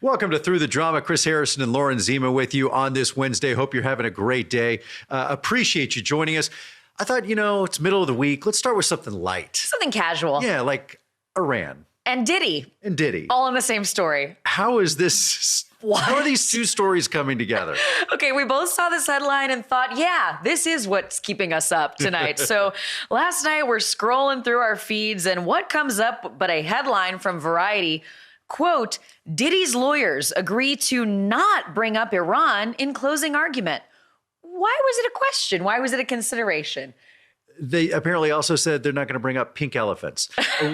Welcome to Through the Drama. Chris Harrison and Lauren Zima with you on this Wednesday. Hope you're having a great day. Appreciate you joining us. I thought, it's middle of the week. Let's start with something light. Something casual. Yeah, like Iran. And Diddy. All in the same story. How is this? What? How are these two stories coming together? Okay, we both saw this headline and thought, yeah, this is what's keeping us up tonight. So last night we're scrolling through our feeds and what comes up but a headline from Variety, quote, Diddy's lawyers agree to not bring up Iran in closing argument. Why was it a question? Why was it a consideration? They apparently also said they're not going to bring up pink elephants.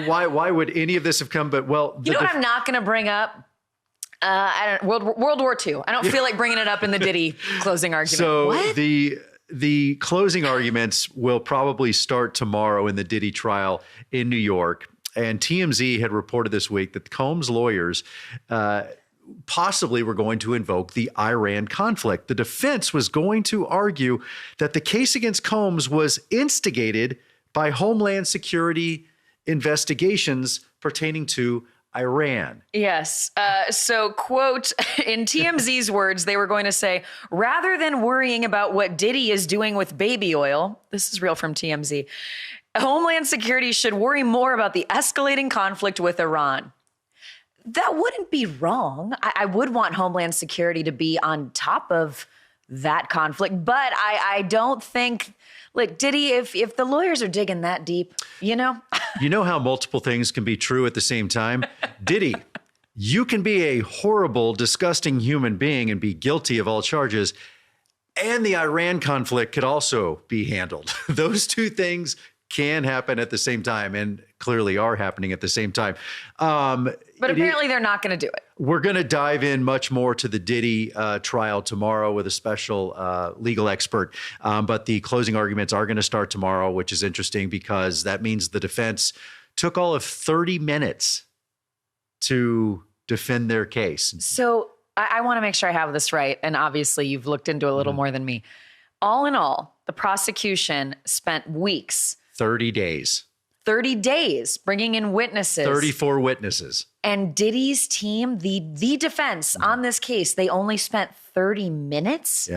Why would any of this have come? But you know what I'm not going to bring up? World War II. I don't feel like bringing it up in the Diddy closing argument. So what? the closing arguments will probably start tomorrow in the Diddy trial in New York. And TMZ had reported this week that Combs lawyers possibly were going to invoke the Iran conflict. The defense was going to argue that the case against Combs was instigated by Homeland Security investigations pertaining to Iran. Yes. So, quote, in TMZ's words, they were going to say, rather than worrying about what Diddy is doing with baby oil, this is real from TMZ, Homeland Security should worry more about the escalating conflict with Iran. That wouldn't be wrong. I would want Homeland Security to be on top of that conflict, but I don't think, look, Diddy, if the lawyers are digging that deep, You know how multiple things can be true at the same time? Diddy, you can be a horrible, disgusting human being and be guilty of all charges, and the Iran conflict could also be handled. Those two things can happen at the same time and clearly are happening at the same time. But apparently they're not going to do it. We're going to dive in much more to the Diddy trial tomorrow with a special legal expert. But the closing arguments are going to start tomorrow, which is interesting because that means the defense took all of 30 minutes to defend their case. So I want to make sure I have this right. And obviously you've looked into a little more than me. All in all, the prosecution spent weeks. 30 days. 30 days bringing in witnesses. 34 witnesses. And Diddy's team, the defense on this case, they only spent 30 minutes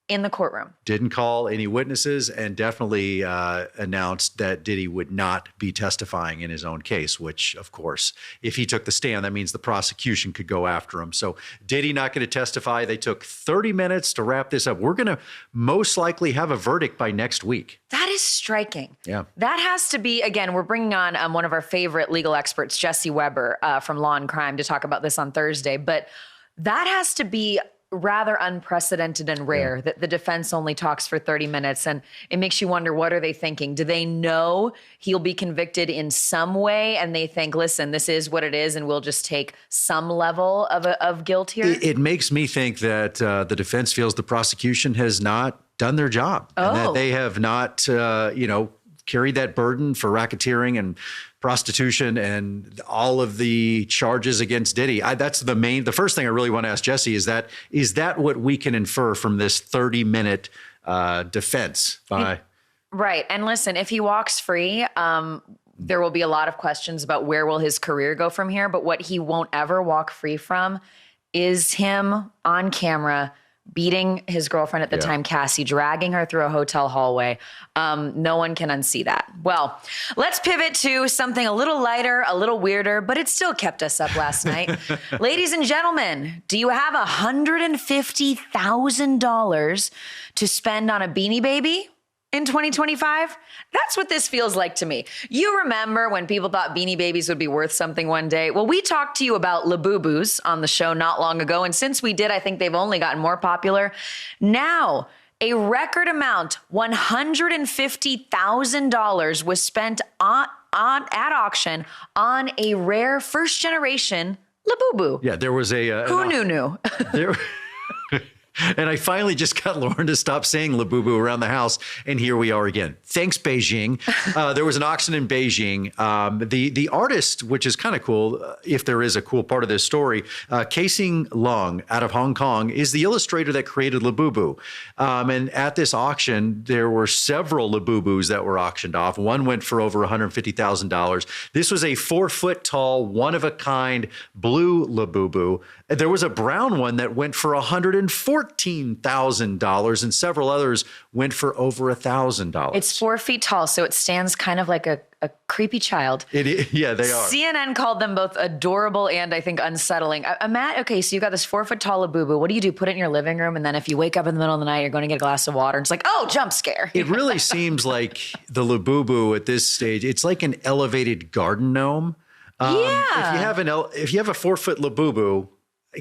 in the courtroom. Didn't call any witnesses and definitely announced that Diddy would not be testifying in his own case, which, of course, if he took the stand, that means the prosecution could go after him. So Diddy not going to testify. They took 30 minutes to wrap this up. We're going to most likely have a verdict by next week. That is striking. Yeah. That has to be, again, we're bringing on one of our favorite legal experts, Jesse Weber from Law and Crime, to talk about this on Thursday. But that has to be rather unprecedented and rare that the defense only talks for 30 minutes. And it makes you wonder, what are they thinking? Do they know he'll be convicted in some way? And they think, listen, this is what it is, and we'll just take some level of guilt here? It makes me think that the defense feels the prosecution has not done their job. And that they have not, carried that burden for racketeering and prostitution and all of the charges against Diddy. That's the first thing I really want to ask Jesse is that what we can infer from this 30-minute defense by? Right. And listen, if he walks free, there will be a lot of questions about where will his career go from here. But what he won't ever walk free from is him on camera beating his girlfriend at the time, Cassie, dragging her through a hotel hallway. No one can unsee that. Well, let's pivot to something a little lighter, a little weirder, but it still kept us up last night. Ladies and gentlemen, do you have $150,000 to spend on a Beanie Baby in 2025? That's what this feels like to me. You remember when people thought Beanie Babies would be worth something one day? Well, we talked to you about Labubus on the show not long ago. And since we did, I think they've only gotten more popular. Now, a record amount, $150,000 was spent at auction on a rare first generation Labubu. Yeah, there was a... Who knew? And I finally just got Lauren to stop saying Labubu around the house. And here we are again. Thanks, Beijing. There was an auction in Beijing. The artist, which is kind of cool, if there is a cool part of this story, Casing Long out of Hong Kong is the illustrator that created Labubu. And at this auction, there were several Labubus that were auctioned off. One went for over $150,000. This was a 4-foot tall, one-of-a-kind blue Labubu. There was a brown one that went for $114,000, and several others went for over $1,000. It's 4 feet tall, so it stands kind of like a creepy child. Yeah, they are. CNN called them both adorable and I think unsettling. Okay, so you got this 4-foot tall Labubu. What do you do? Put it in your living room, and then if you wake up in the middle of the night, you're going to get a glass of water. And it's like, oh, jump scare. It really seems like the Labubu at this stage, it's like an elevated garden gnome. Yeah. If you have a 4-foot Labubu,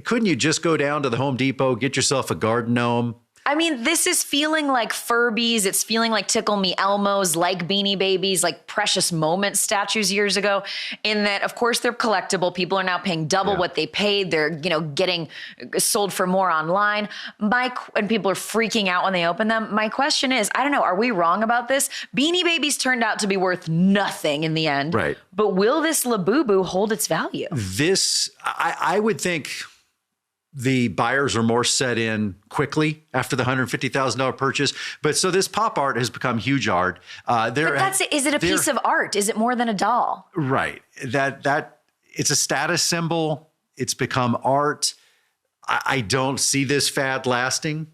couldn't you just go down to the Home Depot, get yourself a garden gnome? I mean, this is feeling like Furbies. It's feeling like Tickle Me Elmos, like Beanie Babies, like Precious Moments statues years ago, in that, of course, they're collectible. People are now paying double what they paid. They're, getting sold for more online. And people are freaking out when they open them. My question is, I don't know, are we wrong about this? Beanie Babies turned out to be worth nothing in the end. Right. But will this Labubu hold its value? I would think the buyers are more set in quickly after the $150,000 purchase. But so this pop art has become huge art. But that's it. Is it a piece of art? Is it more than a doll? Right. That it's a status symbol. It's become art. I don't see this fad lasting.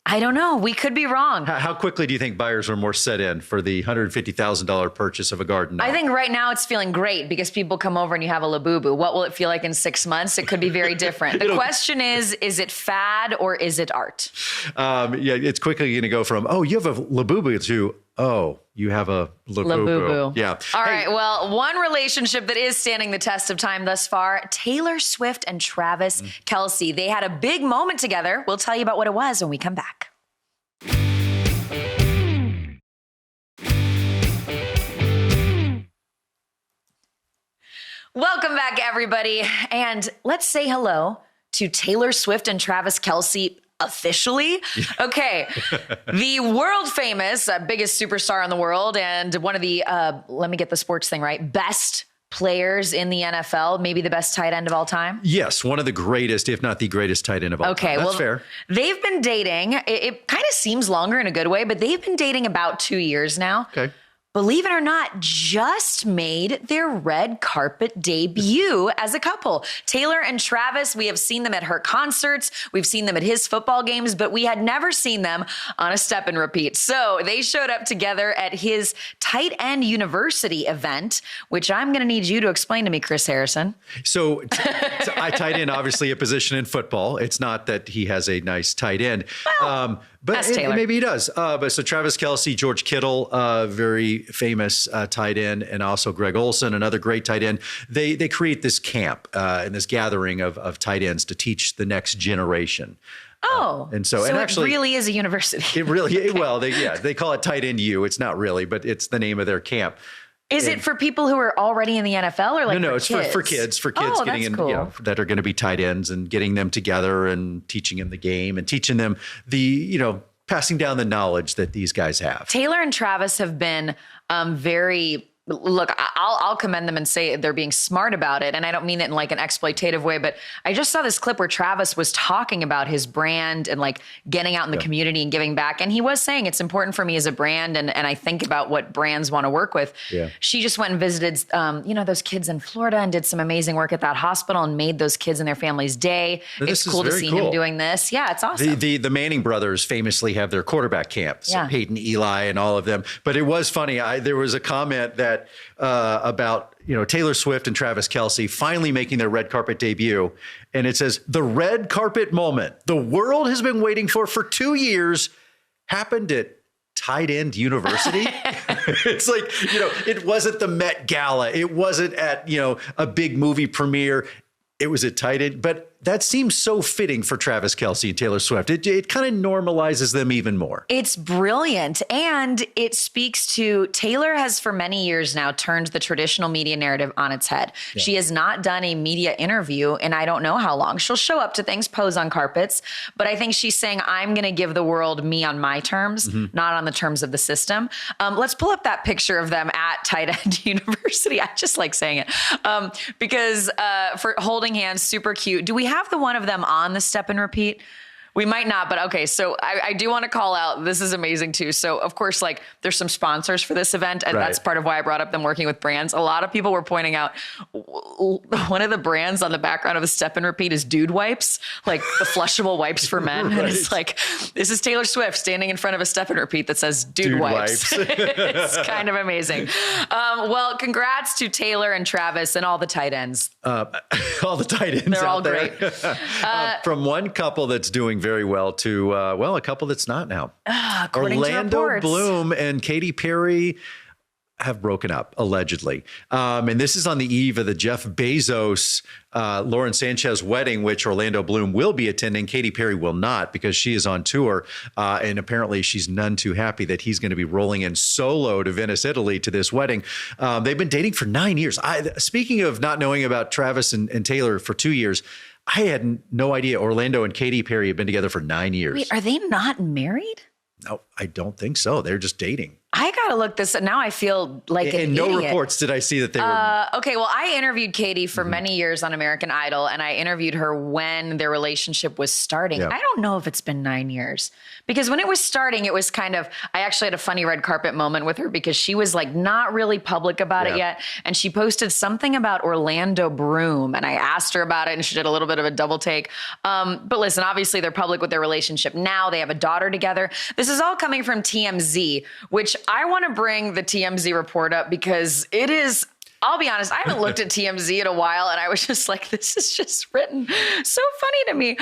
I don't know. We could be wrong. How quickly do you think buyers are more set in for the $150,000 purchase of a garden gnome? I think right now it's feeling great because people come over and you have a Labubu. What will it feel like in 6 months? It could be very different. The question is it fad or is it art? It's quickly going to go from, oh, you have a Labubu to, oh, you have a Labubu. Yeah. All right. Well, one relationship that is standing the test of time thus far, Taylor Swift and Travis Kelce. They had a big moment together. We'll tell you about what it was when we come back. Welcome back, everybody. And let's say hello to Taylor Swift and Travis Kelce officially. Okay. The world famous, biggest superstar in the world, and one of the, let me get the sports thing right, best players in the NFL, maybe the best tight end of all time. Yes, one of the greatest, if not the greatest tight end of all time. That's fair. They've been dating. It kind of seems longer in a good way, but they've been dating about 2 years now. Okay. Believe it or not, just made their red carpet debut as a couple. Taylor and Travis, we have seen them at her concerts. We've seen them at his football games, but we had never seen them on a step and repeat. So they showed up together at his tight end university event, which I'm going to need you to explain to me, Chris Harrison. So I tight end, obviously a position in football. It's not that he has a nice tight end. Well, but maybe he does. But so Travis Kelce, George Kittle, very famous tight end, and also Greg Olsen, another great tight end. They create this camp and this gathering of tight ends to teach the next generation. And actually, it really is a university. It really, well, they call it Tight End U. It's not really, but it's the name of their camp. Is it for people who are already in the NFL or no, it's for kids getting in, cool. That are going to be tight ends and getting them together and teaching them the game and teaching them the, passing down the knowledge that these guys have. Taylor and Travis have been look, I'll commend them and say they're being smart about it. And I don't mean it in like an exploitative way, but I just saw this clip where Travis was talking about his brand and like getting out in the community and giving back. And he was saying it's important for me as a brand. And I think about what brands want to work with. Yeah. She just went and visited, those kids in Florida and did some amazing work at that hospital and made those kids and their families' day. It's cool to see him doing this. Yeah, it's awesome. The Manning brothers famously have their quarterback camps, Peyton, Eli, and all of them. But it was funny. There was a comment that about Taylor Swift and Travis Kelce finally making their red carpet debut, and it says the red carpet moment the world has been waiting for 2 years happened at Tight End University. It's like it wasn't the Met Gala, it wasn't at a big movie premiere, it was at Tight End. But that seems so fitting for Travis Kelce and Taylor Swift. It kind of normalizes them even more. It's brilliant. And it speaks to Taylor has for many years now turned the traditional media narrative on its head. Yeah. She has not done a media interview in I don't know how long. She'll show up to things, pose on carpets. But I think she's saying, I'm going to give the world me on my terms, not on the terms of the system. Let's pull up that picture of them at Tight End University. I just like saying it because for holding hands, super cute. Do we have the one of them on the step and repeat? We might not, but okay. So I do want to call out, this is amazing too. So of course, like there's some sponsors for this event and that's part of why I brought up them working with brands. A lot of people were pointing out one of the brands on the background of the step and repeat is Dude Wipes, like the flushable wipes for men. And it's like, this is Taylor Swift standing in front of a step and repeat that says Dude Wipes. It's kind of amazing. Well, congrats to Taylor and Travis and all the tight ends. All the tight ends. They're all great. From one couple that's doing very well to, a couple that's not now. Orlando Bloom and Katy Perry have broken up, allegedly. And this is on the eve of the Jeff Bezos, Lauren Sanchez wedding, which Orlando Bloom will be attending. Katy Perry will not because she is on tour. And apparently she's none too happy that he's going to be rolling in solo to Venice, Italy to this wedding. They've been dating for 9 years. Speaking of not knowing about Travis and Taylor for 2 years, I had no idea Orlando and Katy Perry have been together for 9 years. Wait, are they not married? No, I don't think so. They're just dating. I gotta look this up. Now I feel like an no idiot. reports did I see that they were. Okay, well, I interviewed Katy for many years on American Idol, and I interviewed her when their relationship was starting. Yeah. I don't know if it's been 9 years because when it was starting, it was kind of, I actually had a funny red carpet moment with her because she was like not really public about it yet. And she posted something about Orlando Bloom, and I asked her about it, and she did a little bit of a double take. But listen, obviously they're public with their relationship now. They have a daughter together. This is all coming from TMZ, which I want to bring the TMZ report up because it is, I'll be honest, I haven't looked at TMZ in a while and I was just like, this is just written so funny to me.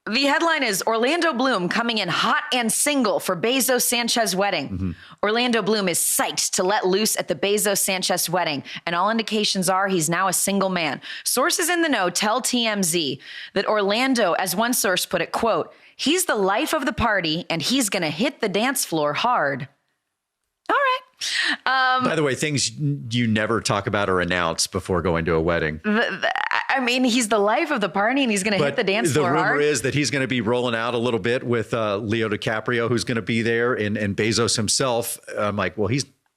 The headline is Orlando Bloom coming in hot and single for Bezos Sanchez wedding. Orlando Bloom is psyched to let loose at the Bezos Sanchez wedding, and all indications are he's now a single man. Sources in the know tell TMZ that Orlando, as one source put it, quote, he's the life of the party and he's going to hit the dance floor hard. All right. By the way, things you never talk about or announce before going to a wedding. I mean, he's the life of the party and he's going to hit the dance floor hard. The rumor is that he's going to be rolling out a little bit with Leo DiCaprio, who's going to be there, and Bezos himself. I'm like, well,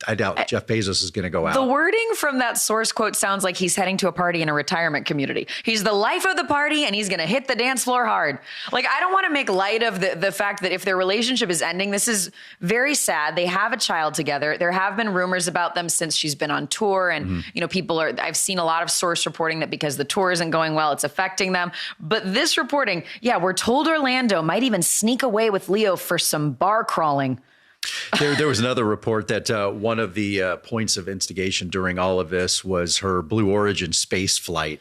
I doubt Jeff Bezos is going to go out. The wording from that source quote sounds like he's heading to a party in a retirement community. He's the life of the party and he's going to hit the dance floor hard. Like, I don't want to make light of the fact that if their relationship is ending, this is very sad. They have a child together. There have been rumors about them since she's been on tour. And, I've seen a lot of source reporting that because the tour isn't going well, it's affecting them. But this reporting, we're told Orlando might even sneak away with Leo for some bar crawling. There was another report that one of the points of instigation during all of this was her Blue Origin space flight,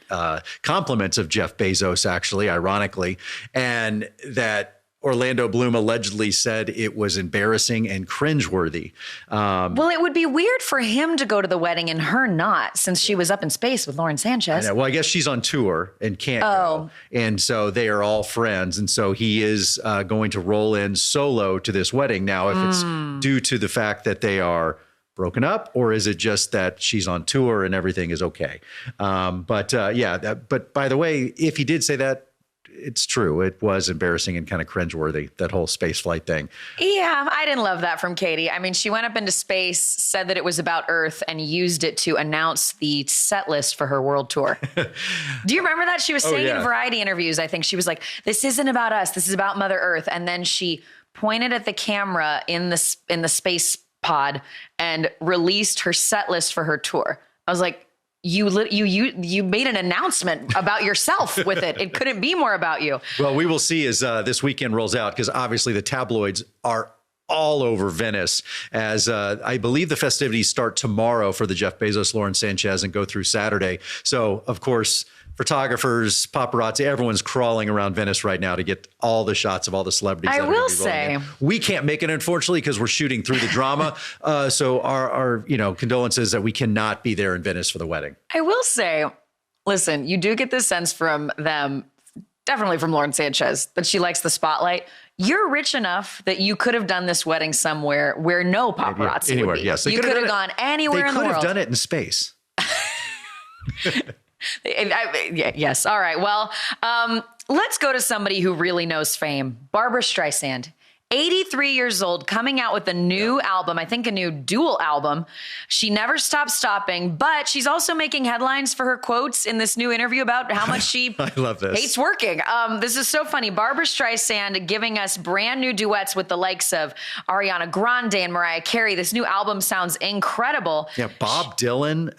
compliments of Jeff Bezos, actually, ironically, and that Orlando Bloom allegedly said it was embarrassing and cringeworthy. Well, it would be weird for him to go to the wedding and her not, since she was up in space with Lauren Sanchez. I know. Well, I guess she's on tour and can't go. And so they are all friends. And so he is going to roll in solo to this wedding. Now, if it's due to the fact that they are broken up, or is it just that she's on tour and everything is okay? But by the way, if he did say that, it's true. It was embarrassing and kind of cringeworthy, that whole space flight thing. Yeah, I didn't love that from Katy. I mean, she went up into space, said that it was about Earth, and used it to announce the set list for her world tour. Do you remember that? She was saying in Variety interviews, I think she was like, this isn't about us. This is about Mother Earth. And then she pointed at the camera in the space pod and released her set list for her tour. I was like, you made an announcement about yourself with it. It couldn't be more about you. Well, we will see as this weekend rolls out, because obviously the tabloids are all over Venice, as I believe the festivities start tomorrow for the Jeff Bezos, Lauren Sanchez, and go through Saturday. So, of course, photographers, paparazzi, everyone's crawling around Venice right now to get all the shots of all the celebrities. I will say, we can't make it, unfortunately, because we're shooting through the drama. So our condolences that we cannot be there in Venice for the wedding. I will say, listen, you do get this sense from them definitely from Lauren Sanchez, that she likes the spotlight. You're rich enough that you could have done this wedding somewhere where no paparazzi Anywhere, would be. yes. You could have gone anywhere in the world. They could have done it in space. Yes. All right. Well, let's go to somebody who really knows fame. Barbra Streisand. 83 years old, coming out with a new album, I think a new dual album. She never stops stopping, but she's also making headlines for her quotes in this new interview about how much she I love this. hates working. This is so funny. Barbra Streisand giving us brand new duets with the likes of Ariana Grande and Mariah Carey. This new album sounds incredible. Yeah, Bob Dylan,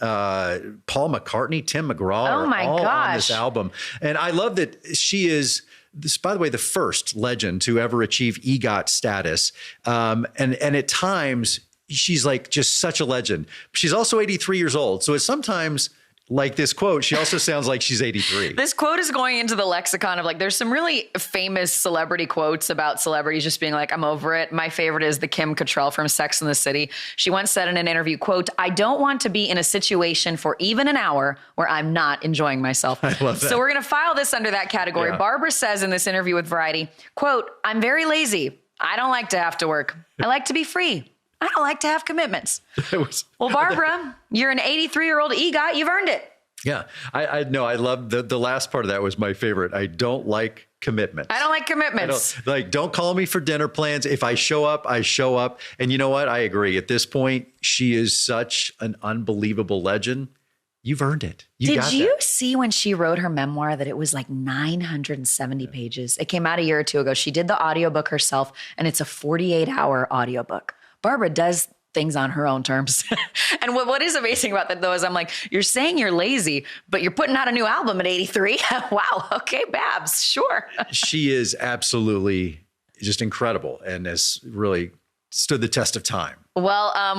Paul McCartney, Tim McGraw are all on this album. And I love that she is, this, by the way, the first legend to ever achieve EGOT status. And at times, she's like just such a legend. She's also 83 years old. So it's sometimes like this quote, she also sounds like she's 83. This quote is going into the lexicon of like, there's some really famous celebrity quotes about celebrities just being like, I'm over it. My favorite is the Kim Cattrall from Sex and the City. She once said in an interview, quote, I don't want to be in a situation for even an hour where I'm not enjoying myself. I love that. So we're going to file this under that category. Yeah. Barbara says in this interview with Variety, quote, I'm very lazy. I don't like to have to work. I like to be free. I don't like to have commitments. Well, Barbara, you're an 83-year-old EGOT. You've earned it. Yeah, I know. I love the last part of that was my favorite. I don't like commitments. I don't like commitments. Don't call me for dinner plans. If I show up, I show up. And you know what? I agree. At this point, she is such an unbelievable legend. You've earned it. Did you see when she wrote her memoir that it was like 970 pages? It came out a year or two ago. She did the audiobook herself, and it's a 48-hour audiobook. Barbara does things on her own terms. And what is amazing about that, though, is I'm like, you're saying you're lazy, but you're putting out a new album at 83. Wow. Okay, Babs. Sure. She is absolutely just incredible and has really stood the test of time. Well, I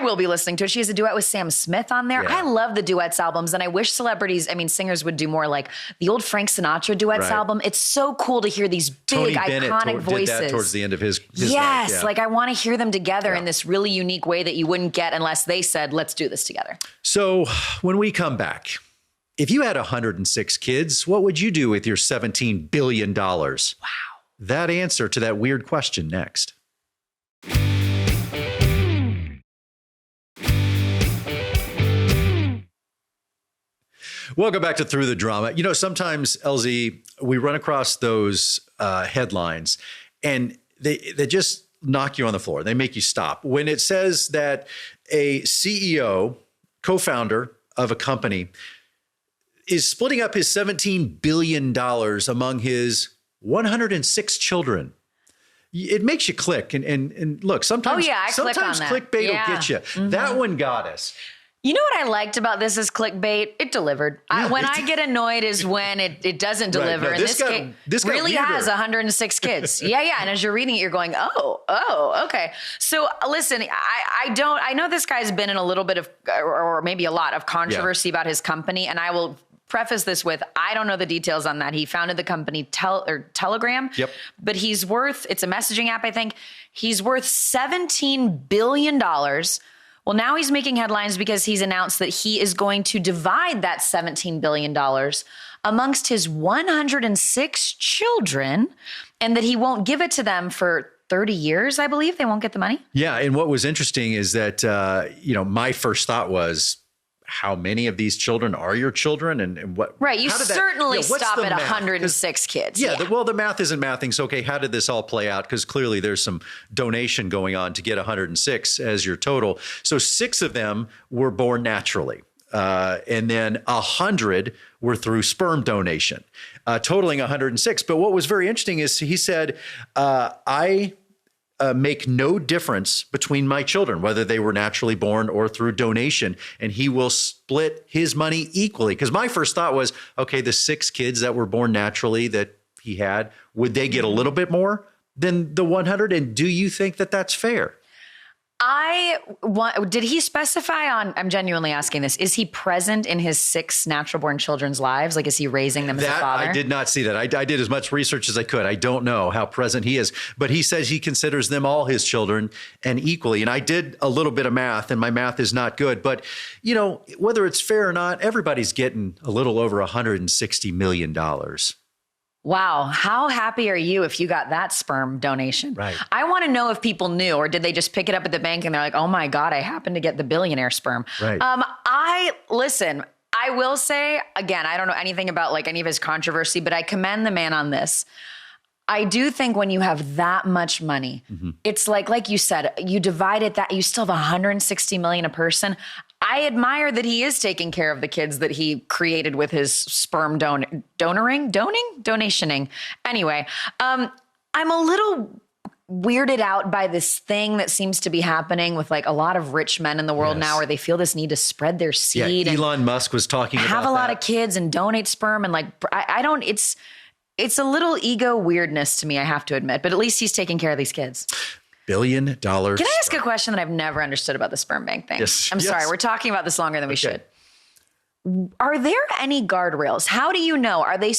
will be listening to it. She has a duet with Sam Smith on there. Yeah. I love the duets albums, and I wish singers would do more like the old Frank Sinatra duets album. It's so cool to hear these big, Tony iconic Bennett voices. did that towards the end of his yes, life. Yeah. like I want to hear them together in this really unique way that you wouldn't get unless they said, let's do this together. So when we come back, if you had 106 kids, what would you do with your $17 billion? Wow. That answer to that weird question next. Welcome back to Through the Drama. You know, sometimes, LZ, we run across those headlines and they just knock you on the floor. They make you stop. When it says that a CEO, co-founder of a company, is splitting up his $17 billion among his 106 children. It makes you click. And look, sometimes, sometimes clickbait will get you. Mm-hmm. That one got us. You know what I liked about this is clickbait? It delivered. Yeah, when I get annoyed is when it doesn't deliver. Right. No, this really has 106 kids. Yeah. And as you're reading it, you're going, oh, okay. So listen, I know this guy's been in a little bit of, or maybe a lot of controversy about his company. And I will preface this with, I don't know the details on that. He founded the company Telegram. Yep. But it's a messaging app, I think. He's worth $17 billion. Well, now he's making headlines because he's announced that he is going to divide that $17 billion amongst his 106 children and that he won't give it to them for 30 years, I believe. They won't get the money. Yeah. And what was interesting is that, my first thought was, how many of these children are your children and what? Right. You certainly stop at 106 kids. Yeah. The math isn't mathing. So, okay, how did this all play out? Because clearly there's some donation going on to get 106 as your total. So 6 of them were born naturally. And then 100 were through sperm donation, totaling 106. But what was very interesting is he said, I make no difference between my children, whether they were naturally born or through donation, and he will split his money equally. Because my first thought was, okay, the 6 kids that were born naturally that he had, would they get a little bit more than the 100? And do you think that that's fair? Did he specify on, I'm genuinely asking this, is he present in his 6 natural born children's lives? Like, is he raising them as a father? I did not see that. I did as much research as I could. I don't know how present he is, but he says he considers them all his children and equally. And I did a little bit of math, and my math is not good, but whether it's fair or not, everybody's getting a little over $160 million. Wow. How happy are you if you got that sperm donation? Right. I want to know if people knew, or did they just pick it up at the bank and they're like, oh my God, I happen to get the billionaire sperm. Right. Listen, I will say, again, I don't know anything about like any of his controversy, but I commend the man on this. I do think when you have that much money, it's like you said, you divide it that you still have $160 million a person. I admire that he is taking care of the kids that he created with his sperm donationing. Anyway, I'm a little weirded out by this thing that seems to be happening with like a lot of rich men in the world now, where they feel this need to spread their seed. Yeah, Elon Musk was talking about have a lot of kids and donate sperm, and like it's a little ego weirdness to me, I have to admit, but at least he's taking care of these kids. $1 billion. Can I ask a question that I've never understood about the sperm bank thing? Yes. I'm sorry, we're talking about this longer than we should. Are there any guardrails? How do you know? Are they,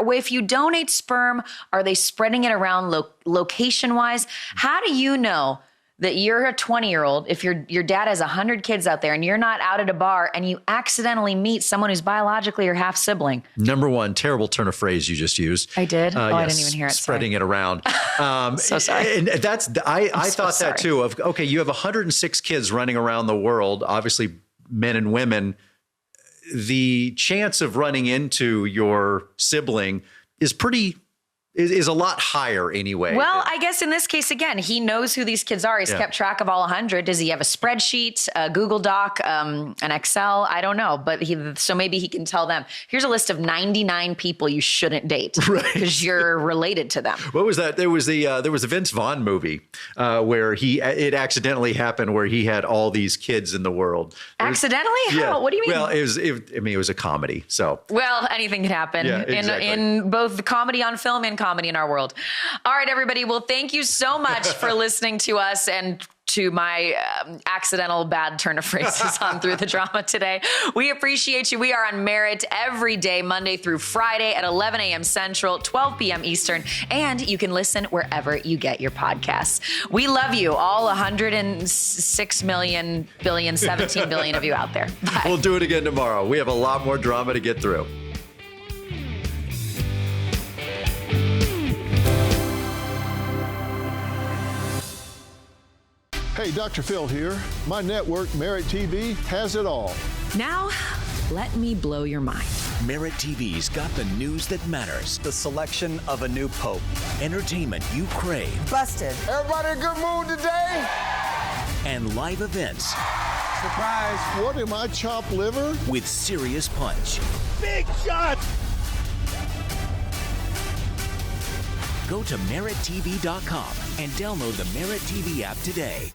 if you donate sperm, are they spreading it around location-wise? How do you know that you're a 20-year-old, if your dad has 100 kids out there and you're not out at a bar and you accidentally meet someone who's biologically your half sibling? Number one, terrible turn of phrase you just used. I did? Yes, I didn't even hear it. Spreading it around. So sorry. And I thought that too of, okay, you have 106 kids running around the world, obviously men and women. The chance of running into your sibling is a lot higher anyway. Well, I guess in this case, again, he knows who these kids are. He's kept track of all 100. Does he have a spreadsheet, a Google Doc, an Excel? I don't know. But so maybe he can tell them, here's a list of 99 people you shouldn't date because you're related to them. What was that? There was the Vince Vaughn movie where it accidentally happened, where he had all these kids in the world. Accidentally? How? What do you mean? Well, it was a comedy. So, well, anything can happen in both the comedy on film and comedy in our world. All right, everybody. Well, thank you so much for listening to us and to my accidental bad turn of phrases on Through the Drama today. We appreciate you. We are on Merit every day, Monday through Friday at 11 a.m. Central, 12 p.m. Eastern, and you can listen wherever you get your podcasts. We love you, all 106 million, billion, 17 billion of you out there. Bye. We'll do it again tomorrow. We have a lot more drama to get through. Hey, Dr. Phil here. My network, Merit TV, has it all. Now, let me blow your mind. Merit TV's got the news that matters. The selection of a new pope. Entertainment you crave. Busted. Everybody in a good mood today? And live events. Surprise. What am I, chopped liver? With serious punch. Big shot. Go to merittv.com and download the Merit TV app today.